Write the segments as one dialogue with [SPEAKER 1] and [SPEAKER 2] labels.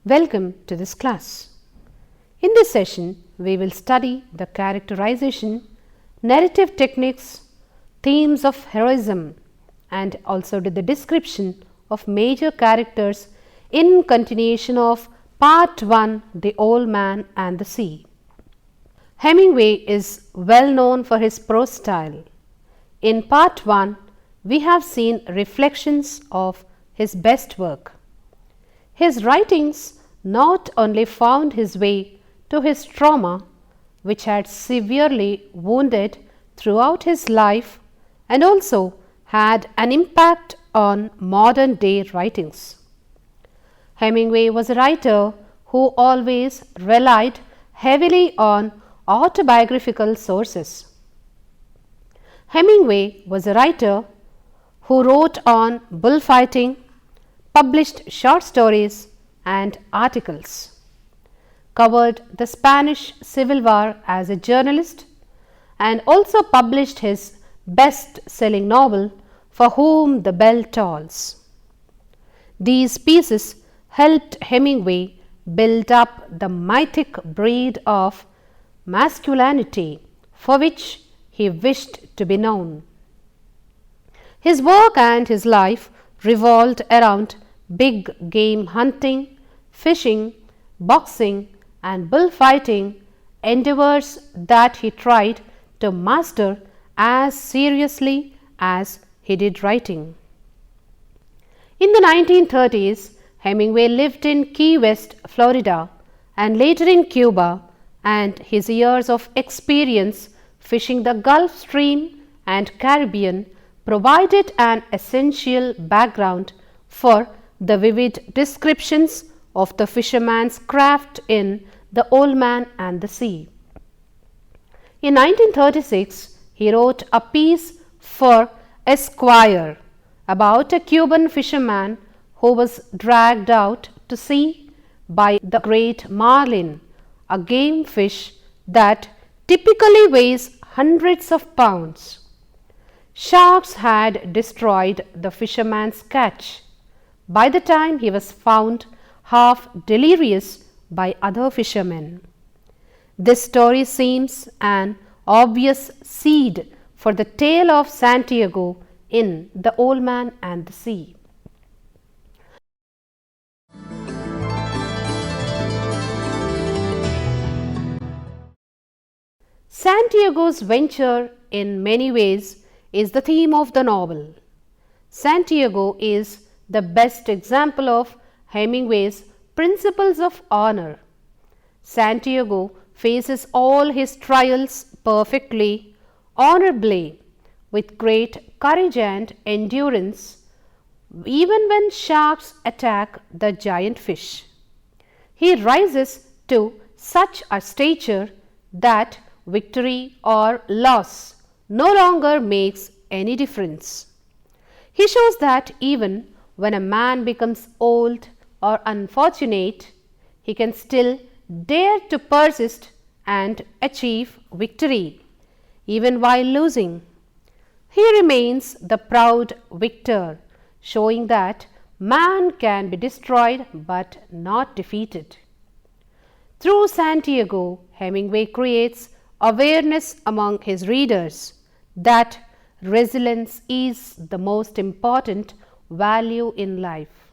[SPEAKER 1] Welcome to this class. In this session, we will study the characterization, narrative techniques, themes of heroism, and also the description of major characters in continuation of Part 1, The Old Man and the Sea. Hemingway is well known for his prose style. In Part 1, we have seen reflections of his best work. His writings not only found his way to his trauma, which had severely wounded throughout his life, and also had an impact on modern day writings. Hemingway was a writer who always relied heavily on autobiographical sources. Hemingway was a writer who wrote on bullfighting, published short stories and articles, covered the Spanish Civil War as a journalist, and also published his best-selling novel, For Whom the Bell Tolls. These pieces helped Hemingway build up the mythic breed of masculinity for which he wished to be known. His work and his life revolved around big game hunting, fishing, boxing, and bullfighting, endeavors that he tried to master as seriously as he did writing. In the 1930s, Hemingway lived in Key West, Florida, and later in Cuba, and his years of experience fishing the Gulf Stream and Caribbean provided an essential background for the vivid descriptions of the fisherman's craft in The Old Man and the Sea. In 1936, he wrote a piece for Esquire about a Cuban fisherman who was dragged out to sea by the great marlin, a game fish that typically weighs hundreds of pounds. Sharks had destroyed the fisherman's catch by the time he was found half delirious by other fishermen. This story seems an obvious seed for the tale of Santiago in The Old Man and the Sea. Santiago's venture in many ways is the theme of the novel. Santiago is the best example of Hemingway's principles of honor. Santiago faces all his trials perfectly, honorably, with great courage and endurance, even when sharks attack the giant fish. He rises to such a stature that victory or loss no longer makes any difference. He shows that even when a man becomes old or unfortunate, he can still dare to persist and achieve victory, even while losing. He remains the proud victor, showing that man can be destroyed but not defeated. Through Santiago, Hemingway creates awareness among his readers that resilience is the most important value in life.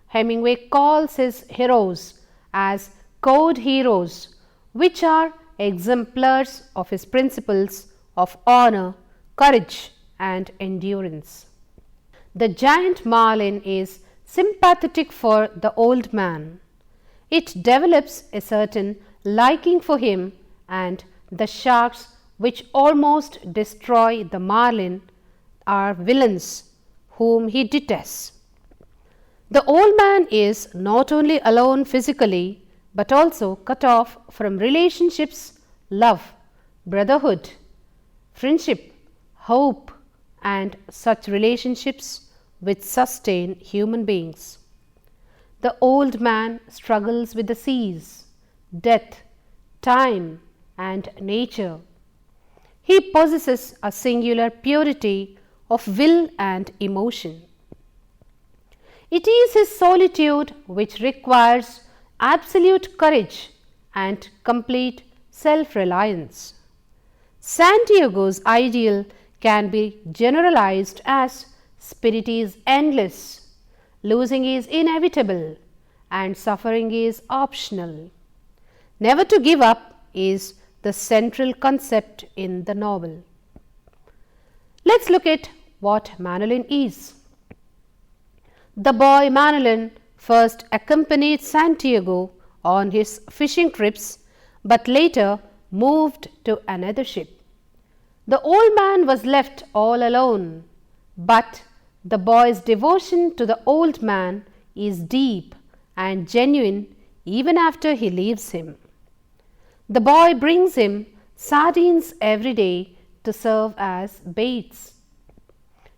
[SPEAKER 1] Hemingway calls his heroes as code heroes, which are exemplars of his principles of honor, courage, and endurance. The giant marlin is sympathetic for the old man. It develops a certain liking for him, and the sharks which almost destroy the marlin are villains whom he detests. The old man is not only alone physically, but also cut off from relationships, love, brotherhood, friendship, hope, and such relationships which sustain human beings. The old man struggles with the seas, death, time, and nature. He possesses a singular purity of will and emotion. It is his solitude which requires absolute courage and complete self-reliance. Santiago's ideal can be generalized as spirit is endless, losing is inevitable, and suffering is optional. Never to give up is the central concept in the novel. Let's look at what Manolin is. The boy Manolin first accompanied Santiago on his fishing trips, but later moved to another ship. The old man was left all alone, but the boy's devotion to the old man is deep and genuine even after he leaves him. The boy brings him sardines every day to serve as baits.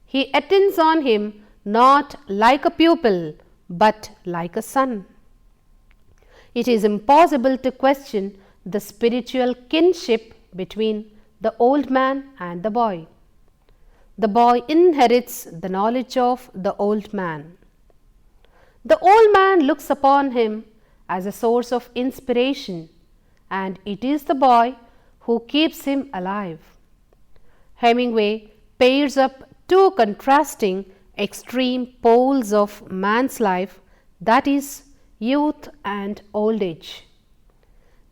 [SPEAKER 1] He attends on him not like a pupil but like a son. It is impossible to question the spiritual kinship between the old man and the boy. The boy inherits the knowledge of the old man. The old man looks upon him as a source of inspiration, and it is the boy who keeps him alive. Hemingway pairs up two contrasting extreme poles of man's life, that is, youth and old age.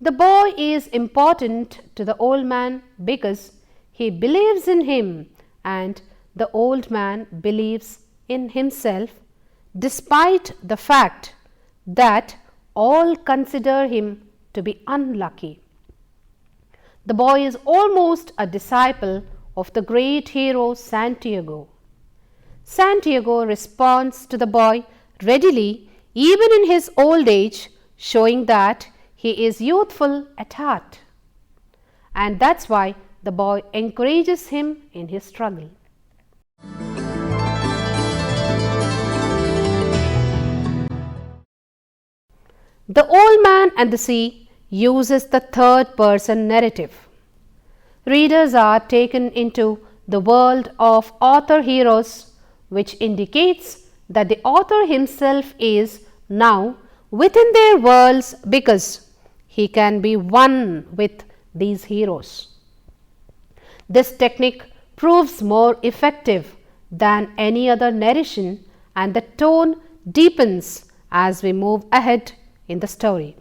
[SPEAKER 1] The boy is important to the old man because he believes in him and the old man believes in himself, despite the fact that all consider him to be unlucky. The boy is almost a disciple of the great hero Santiago. Santiago responds to the boy readily even in his old age, showing that he is youthful at heart. And that's why the boy encourages him in his struggle. The Old Man and the Sea uses the third person narrative. Readers are taken into the world of author heroes, which indicates that the author himself is now within their worlds because he can be one with these heroes. This technique proves more effective than any other narration, and the tone deepens as we move ahead in the story.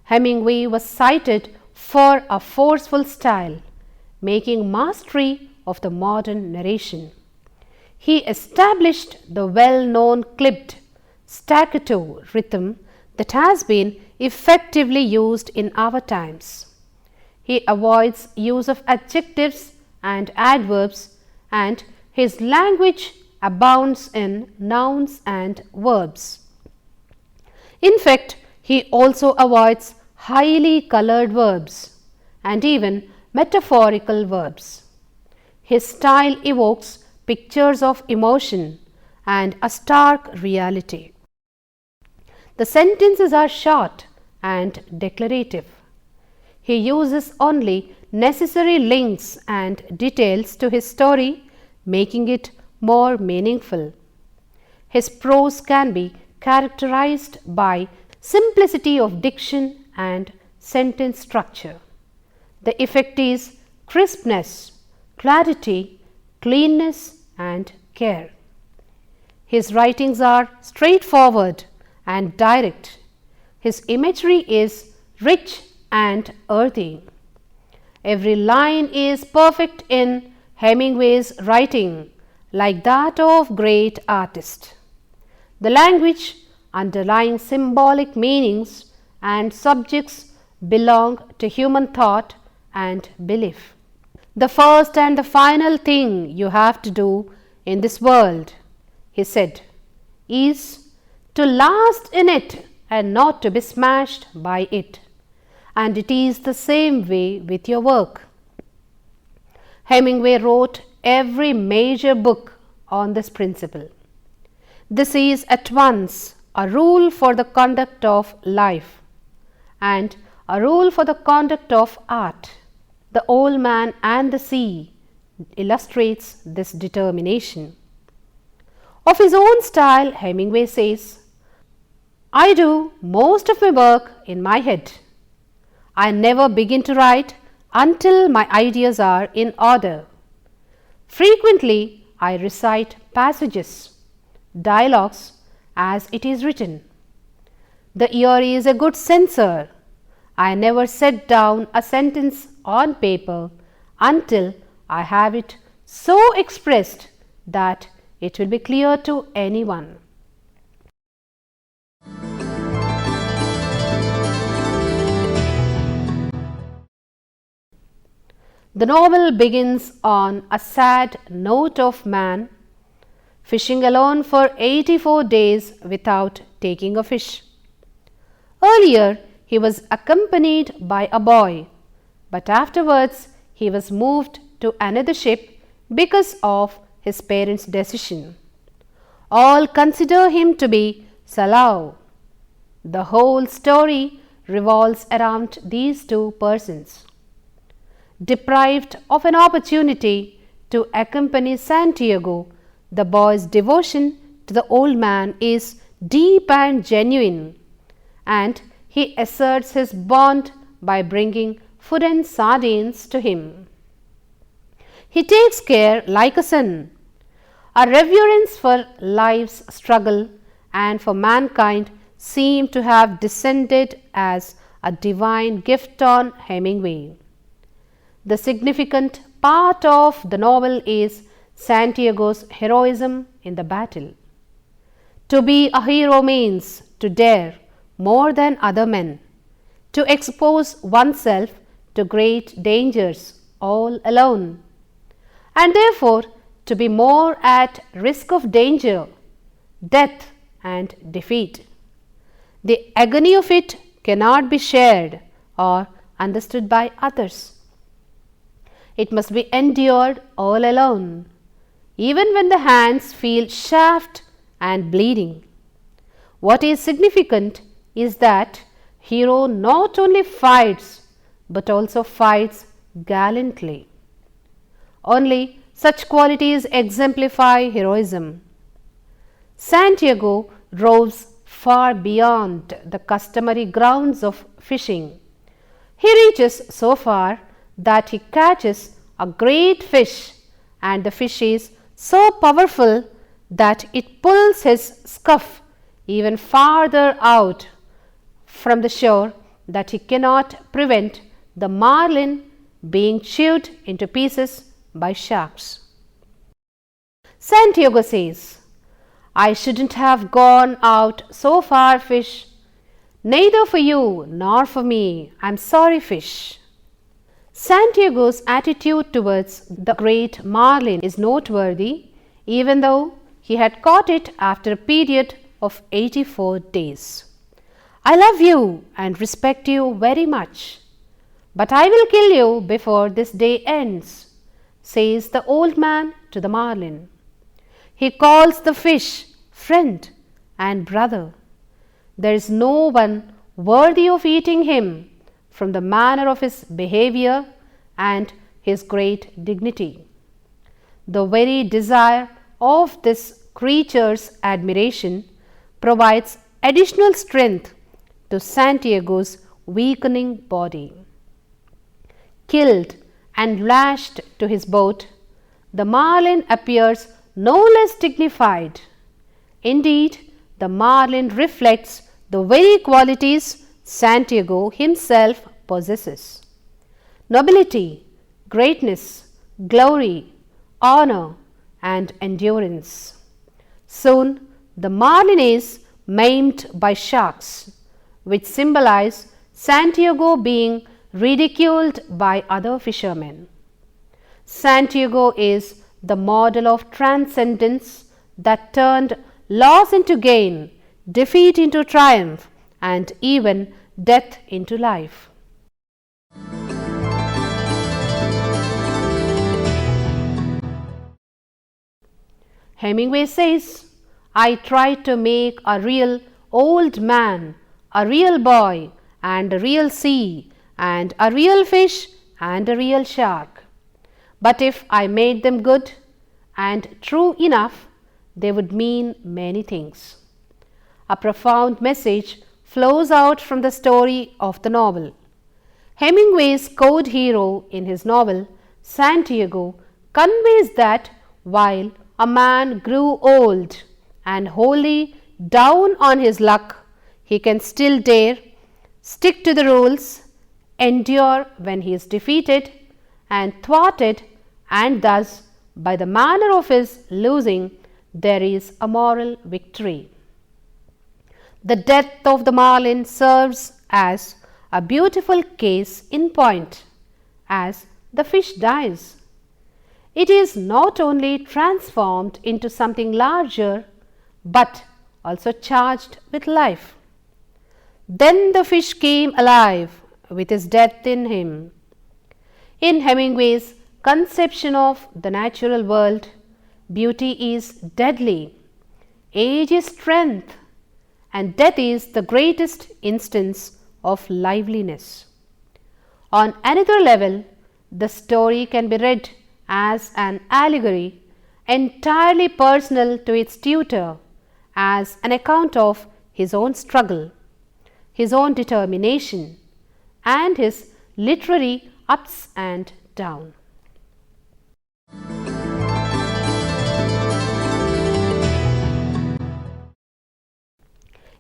[SPEAKER 1] Hemingway was cited for a forceful style, making mastery of the modern narration. He established the well-known clipped staccato rhythm that has been effectively used in our times. He avoids use of adjectives and adverbs, and his language abounds in nouns and verbs. In fact, he also avoids highly colored verbs and even metaphorical verbs. His style evokes pictures of emotion and a stark reality. The sentences are short and declarative. He uses only necessary links and details to his story, making it more meaningful. His prose can be characterized by simplicity of diction and sentence structure. The effect is crispness, clarity, cleanness, and care. His writings are straightforward and direct. His imagery is rich and earthy. Every line is perfect in Hemingway's writing, like that of great artists. The language underlying symbolic meanings and subjects belong to human thought and belief. The first and the final thing you have to do in this world, he said, is to last in it and not to be smashed by it. And it is the same way with your work. Hemingway wrote every major book on this principle. This is at once a rule for the conduct of life and a rule for the conduct of art. The Old Man and the Sea illustrates this determination. Of his own style, Hemingway says, I do most of my work in my head. I never begin to write until my ideas are in order. Frequently, I recite passages, dialogues as it is written. The ear is a good censor. I never set down a sentence on paper until I have it so expressed that it will be clear to anyone. The novel begins on a sad note of man fishing alone for 84 days without taking a fish. Earlier, he was accompanied by a boy, but afterwards he was moved to another ship because of his parents' decision. All consider him to be Salau. The whole story revolves around these two persons. Deprived of an opportunity to accompany Santiago, the boy's devotion to the old man is deep and genuine, and he asserts his bond by bringing food and sardines to him. He takes care like a son. A reverence for life's struggle and for mankind seem to have descended as a divine gift on Hemingway. The significant part of the novel is Santiago's heroism in the battle. To be a hero means to dare more than other men, to expose oneself to great dangers all alone, and therefore to be more at risk of danger, death, and defeat. The agony of it cannot be shared or understood by others. It must be endured all alone, even when the hands feel chafed and bleeding. What is significant is that hero not only fights but also fights gallantly. Only such qualities exemplify heroism. Santiago roves far beyond the customary grounds of fishing. He reaches so far that he catches a great fish, and the fish is so powerful that it pulls his skiff even farther out from the shore that he cannot prevent the marlin being chewed into pieces by sharks. Santiago says, "I shouldn't have gone out so far, fish. Neither for you nor for me. I'm sorry, fish." Santiago's attitude towards the great marlin is noteworthy, even though he had caught it after a period of 84 days. "I love you and respect you very much, but I will kill you before this day ends," says the old man to the marlin. He calls the fish friend and brother. There is no one worthy of eating him from the manner of his behavior and his great dignity. The very desire of this creature's admiration provides additional strength to Santiago's weakening body. Killed and lashed to his boat, the marlin appears no less dignified. Indeed, the marlin reflects the very qualities Santiago himself possesses: nobility, greatness, glory, honor, and endurance. Soon, the marlin is maimed by sharks, which symbolize Santiago being ridiculed by other fishermen. Santiago is the model of transcendence that turned loss into gain, defeat into triumph, and even death into life. Hemingway says, "I tried to make a real old man, a real boy, and a real sea, and a real fish, and a real shark. But if I made them good and true enough, they would mean many things. a profound message flows out from the story of the novel. Hemingway's code hero in his novel, Santiago, conveys that while a man grew old and wholly down on his luck, he can still dare, stick to the rules, endure when he is defeated and thwarted, and thus, by the manner of his losing, there is a moral victory. The death of the marlin serves as a beautiful case in point, as the fish dies. It is not only transformed into something larger, but also charged with life. Then the fish came alive with his death in him. In Hemingway's conception of the natural world, beauty is deadly, age is strength, and death is the greatest instance of liveliness. On another level, the story can be read as an allegory entirely personal to its tutor, as an account of his own struggle, his own determination, and his literary ups and downs.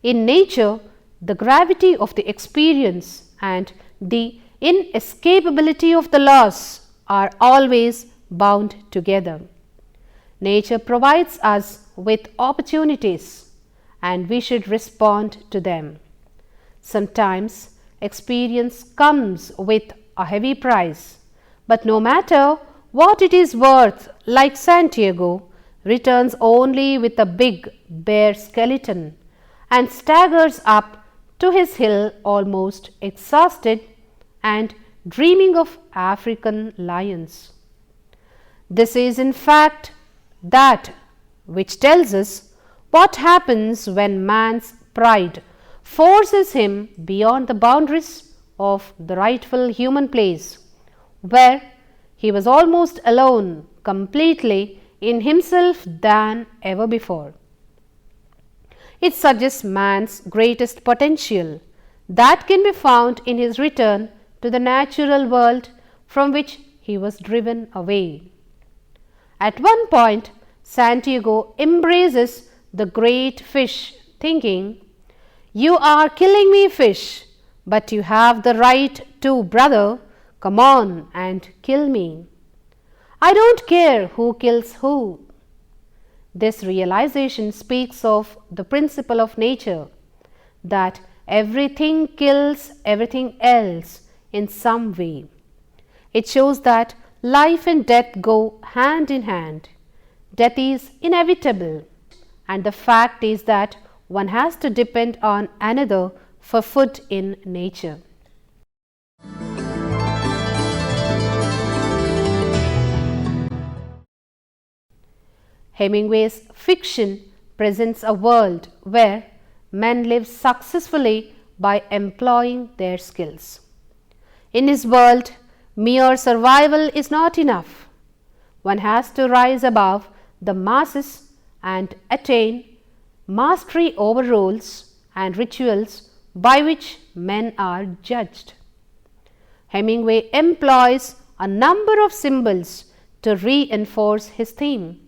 [SPEAKER 1] In nature, the gravity of the experience and the inescapability of the loss are always bound together. Nature provides us with opportunities, and we should respond to them. Sometimes experience comes with a heavy price, but no matter what it is worth, like Santiago, returns only with a big bare skeleton and staggers up to his hill almost exhausted and dreaming of African lions. This is in fact that which tells us what happens when man's pride forces him beyond the boundaries of the rightful human place, where he was almost alone completely in himself than ever before. It suggests man's greatest potential that can be found in his return to the natural world from which he was driven away. At one point, Santiago embraces the great fish, thinking, "You are killing me, fish, but you have the right to, brother. Come on and kill me. I don't care who kills who." This realization speaks of the principle of nature, that everything kills everything else in some way. It shows that life and death go hand in hand. Death is inevitable, and the fact is that one has to depend on another for food in nature. Hemingway's fiction presents a world where men live successfully by employing their skills. In his world, mere survival is not enough. One has to rise above the masses and attain mastery over rules and rituals by which men are judged. Hemingway employs a number of symbols to reinforce his theme.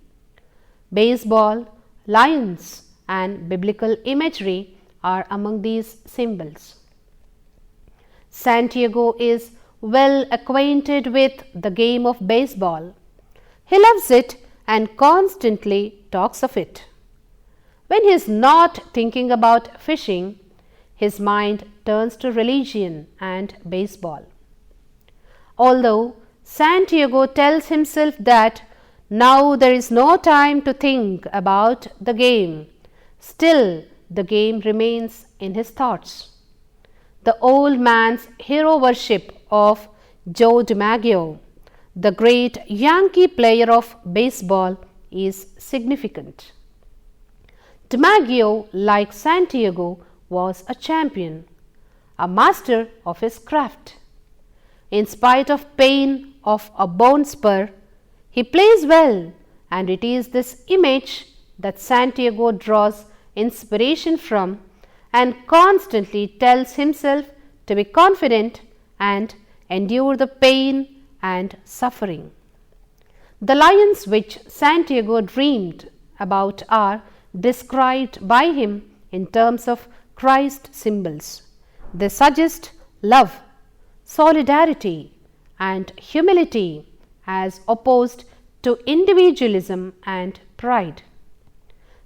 [SPEAKER 1] Baseball, lions, and biblical imagery are among these symbols. Santiago is well acquainted with the game of baseball. He loves it and constantly talks of it. When he is not thinking about fishing, his mind turns to religion and baseball. Although Santiago tells himself that now there is no time to think about the game, still the game remains in his thoughts. The old man's hero worship of Joe DiMaggio, the great Yankee player of baseball, is significant. DiMaggio, like Santiago, was a champion, a master of his craft. In spite of pain of a bone spur, he plays well, and it is this image that Santiago draws inspiration from, and constantly tells himself to be confident and endure the pain and suffering. The lions which Santiago dreamed about are described by him in terms of Christ symbols. They suggest love, solidarity, and humility as opposed to individualism and pride.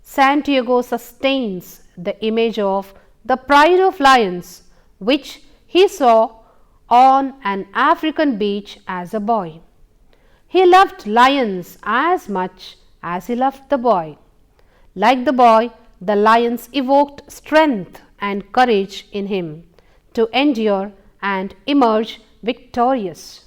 [SPEAKER 1] Santiago sustains the image of the pride of lions which he saw on an African beach as a boy. He loved lions as much as he loved the boy. Like the boy, the lions evoked strength and courage in him to endure and emerge victorious.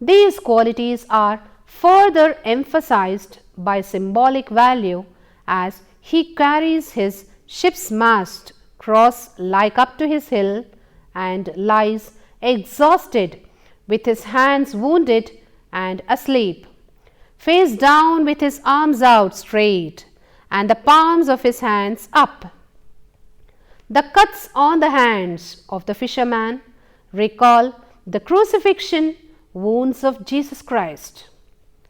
[SPEAKER 1] These qualities are further emphasized by symbolic value as he carries his ship's mast cross-like up to his hill and lies exhausted with his hands wounded and asleep, face down with his arms out straight and the palms of his hands up. The cuts on the hands of the fisherman recall the crucifixion wounds of Jesus Christ.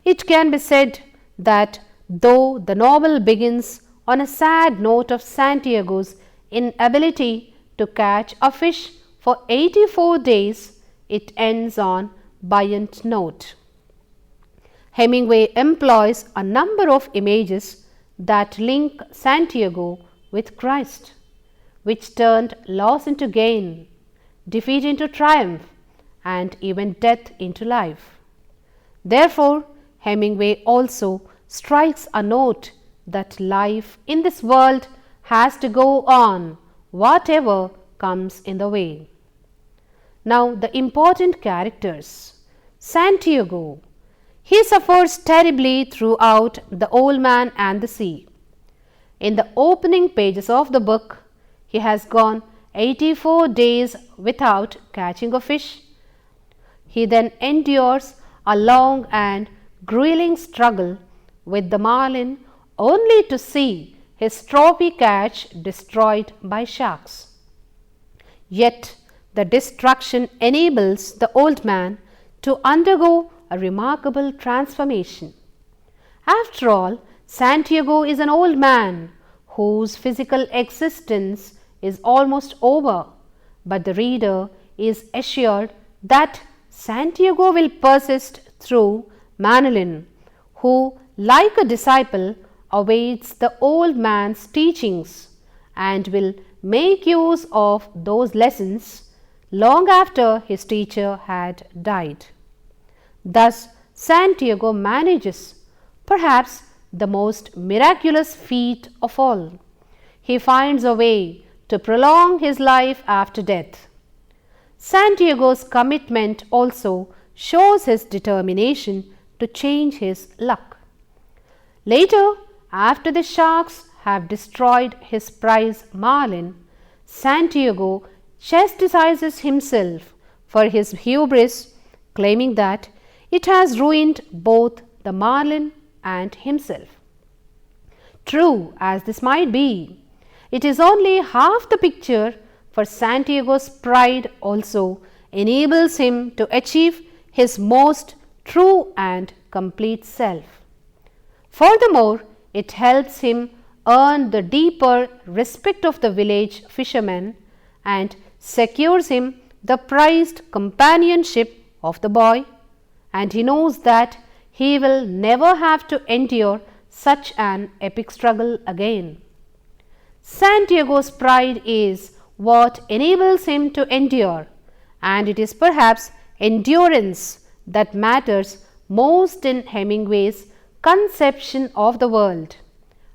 [SPEAKER 1] It can be said that though the novel begins on a sad note of Santiago's inability to catch a fish for 84 days, it ends on buoyant note. Hemingway employs a number of images that link Santiago with Christ, which turned loss into gain, defeat into triumph, and even death into life. Therefore, Hemingway also strikes a note that life in this world has to go on, whatever comes in the way. Now, the important characters. Santiago. He suffers terribly throughout The Old Man and the Sea. In the opening pages of the book, he has gone 84 days without catching a fish. He then endures a long and grueling struggle with the marlin only to see his trophy catch destroyed by sharks. Yet the destruction enables the old man to undergo a remarkable transformation. After all, Santiago is an old man whose physical existence is almost over, but the reader is assured that Santiago will persist through Manolin, who, like a disciple, awaits the old man's teachings and will make use of those lessons long after his teacher had died. Thus, Santiago manages perhaps the most miraculous feat of all. He finds a way to prolong his life after death. Santiago's commitment also shows his determination to change his luck. Later, after the sharks have destroyed his prize marlin, Santiago chastises himself for his hubris, claiming that it has ruined both the marlin and himself. True as this might be, it is only half the picture, for Santiago's pride also enables him to achieve his most true and complete self. Furthermore, it helps him earn the deeper respect of the village fishermen and secures him the prized companionship of the boy, and he knows that he will never have to endure such an epic struggle again. Santiago's pride is what enables him to endure, and it is perhaps endurance that matters most in Hemingway's conception of the world,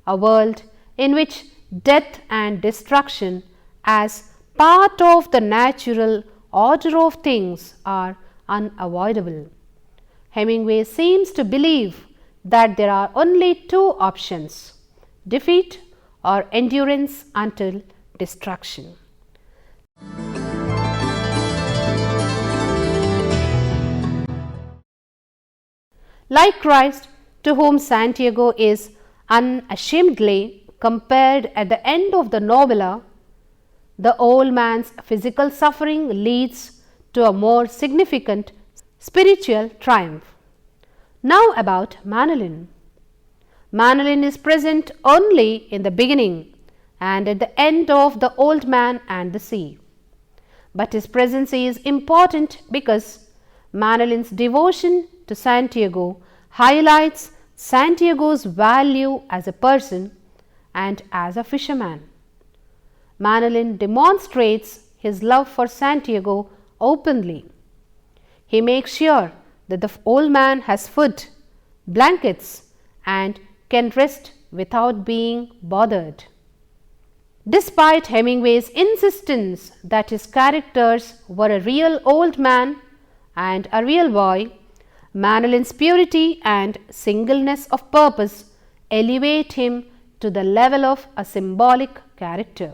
[SPEAKER 1] a world in which death and destruction as part of the natural order of things are unavoidable. Hemingway seems to believe that there are only two options: defeat or endurance until destruction. Like Christ, to whom Santiago is unashamedly compared at the end of the novella, the old man's physical suffering leads to a more significant spiritual triumph. Now about Manolin. Manolin is present only in the beginning and at the end of The Old Man and the Sea. But his presence is important because Manolin's devotion to Santiago highlights Santiago's value as a person and as a fisherman. Manolin demonstrates his love for Santiago openly. He makes sure that the old man has food, blankets, and can rest without being bothered. Despite Hemingway's insistence that his characters were a real old man and a real boy, Manolin's purity and singleness of purpose elevate him to the level of a symbolic character.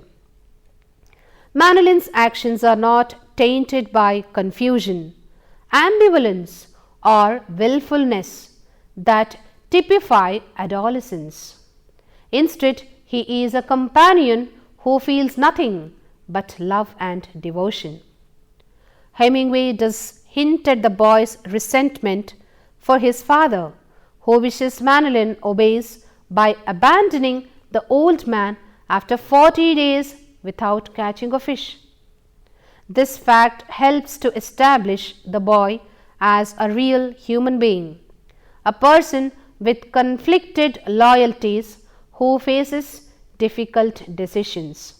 [SPEAKER 1] Manolin's actions are not tainted by confusion, ambivalence, or willfulness that typify adolescence. Instead, he is a companion who feels nothing but love and devotion. Hemingway does hint at the boy's resentment for his father, who wishes Manolin obeys by abandoning the old man after 40 days without catching a fish. This fact helps to establish the boy as a real human being, a person with conflicted loyalties who faces difficult decisions.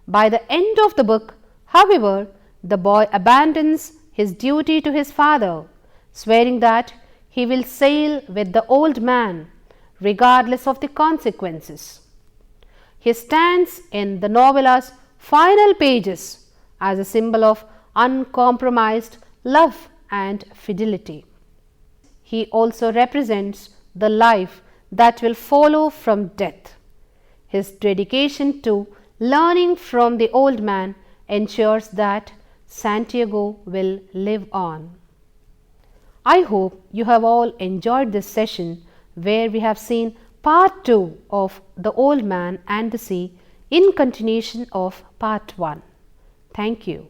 [SPEAKER 1] By the end of the book, however, the boy abandons his duty to his father, swearing that he will sail with the old man regardless of the consequences. He stands in the novella's final pages as a symbol of uncompromised love and fidelity. He also represents the life that will follow from death. His dedication to learning from the old man ensures that Santiago will live on. I hope you have all enjoyed this session where we have seen part 2 of The Old Man and the Sea in continuation of part 1. Thank you.